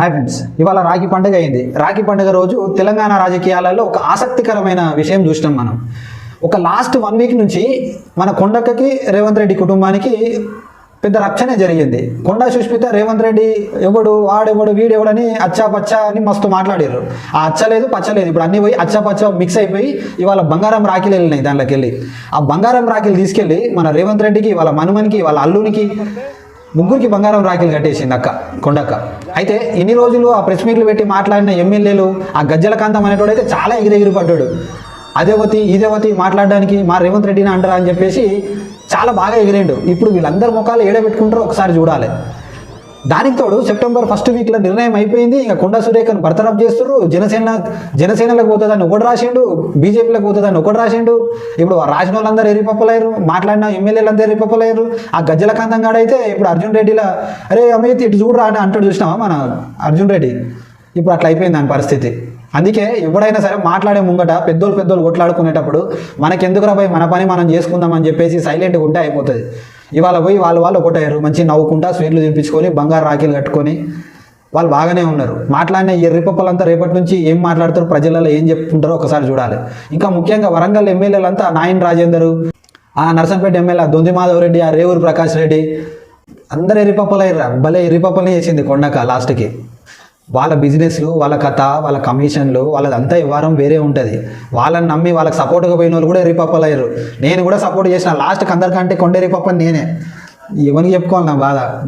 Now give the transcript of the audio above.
Hi friends, ఇవాళ రాఖీ పండుగ అయింది. రాఖీ పండుగ రోజు తెలంగాణ రాజకీయాలలో ఒక ఆసక్తికరమైన విషయం చూసినాం మనం. ఒక లాస్ట్ 1 వీక్ నుంచి మన కొండక్కకి రేవంత్ రెడ్డి కుటుంబానికి పెద్ద రక్షణ జరిగింది. కొండా సుష్మిత రేవంత్ రెడ్డి ఎవడు వాడెవడు వీడెవడని అచ్చా పచ్చా అని మస్తు మాట్లాడారు. ఆ అచ్చలేదు పచ్చలేదు, ఇప్పుడు అన్నీ పోయి అచ్చా పచ్చా మిక్స్ అయిపోయి ఇవాళ బంగారం రాఖీలు వెళ్ళినాయి. దాంట్లోకి వెళ్ళి ఆ బంగారం రాఖీలు తీసుకెళ్ళి మన రేవంత్ రెడ్డికి, వాళ్ళ మనుమనికి, వాళ్ళ అల్లునికి ముగ్గురికి బంగారం రాఖీలు కట్టేసింది కొండక్క. అయితే ఇన్ని రోజులు ఆ ప్రెస్ మీట్లు పెట్టి మాట్లాడిన ఎమ్మెల్యేలు, ఆ గజ్జల కాంతం అనేటోడు అయితే చాలా ఎగిరెగిరి పడ్డాడు. అదేవతి ఇదేవతి మాట్లాడడానికి మా రేవంత్ రెడ్డిని అంటారా అని చెప్పేసి చాలా బాగా ఎగిరేండు. ఇప్పుడు వీళ్ళందరి ముఖాలు ఏడబెట్టుకుంటారో ఒకసారి చూడాలి. దానికి తోడు సెప్టెంబర్ 1st వీక్లో నిర్ణయం అయిపోయింది. ఇంకా కొండా సురేఖను బర్తరఫ్ చేస్తున్నారు. జనసేనలకు పోతుందని ఒకటి రాసిండు, బీజేపీలకు పోతుందని ఒకటి రాసిండు. ఇప్పుడు రాసిన వాళ్ళందరూ ఎరిపప్పలేరు, మాట్లాడిన ఎమ్మెల్యేలందరూ ఎరిపప్పలేరు. ఆ గజ్జల కాంతం గాడైతే ఇప్పుడు అర్జున్ రెడ్డిలా అరే అమిత్ ఇటు చూడరా అని అంటాడు. చూసినావా మన అర్జున్ రెడ్డి? ఇప్పుడు అట్లా అయిపోయింది దాని పరిస్థితి. అందుకే ఎవడైనా సరే మాట్లాడే ముంగట పెద్దోళ్ళు కొట్లాడుకునేటప్పుడు మనకెందుకురా పోయి మన పని మనం చేసుకుందామని చెప్పేసి సైలెంట్గా ఉంటే అయిపోతుంది. ఇవాళ పోయి వాళ్ళు ఒకటయ్యారు, మంచి నవ్వుకుంటా స్వీట్లు తినిపించుకొని బంగారు రాఖీలు కట్టుకొని వాళ్ళు బాగానే ఉన్నారు. మాట్లాడిన ఈ రిపప్పలంతా రేపటి నుంచి ఏం మాట్లాడతారు, ప్రజలలో ఏం చెప్పుకుంటారో ఒకసారి చూడాలి. ఇంకా ముఖ్యంగా వరంగల్ ఎమ్మెల్యేలంతా నాయన్ రాజేందర్, ఆ నర్సంపేట ఎమ్మెల్యే దొంది మాధవ్ రెడ్డి, ఆ రేవూరు ప్రకాష్ రెడ్డి అందరూ ఎరిపప్పలయ్యారు. భలే ఎరిపప్పలనే చేసింది కొండక లాస్ట్కి. వాళ్ళ బిజినెస్లు, వాళ్ళ కథ, వాళ్ళ కమిషన్లు, వాళ్ళదంతా వ్యవహారం వేరే ఉంటుంది. వాళ్ళని నమ్మి వాళ్ళకి సపోర్ట్గా పోయిన వాళ్ళు కూడా ఎరిపప్పలయ్యారు. నేను కూడా సపోర్ట్ చేసిన లాస్ట్కి అందరికంటే కొండ ఎరిపప్పని నేనే. ఎవరికి చెప్పుకోవాలి నా బాధ.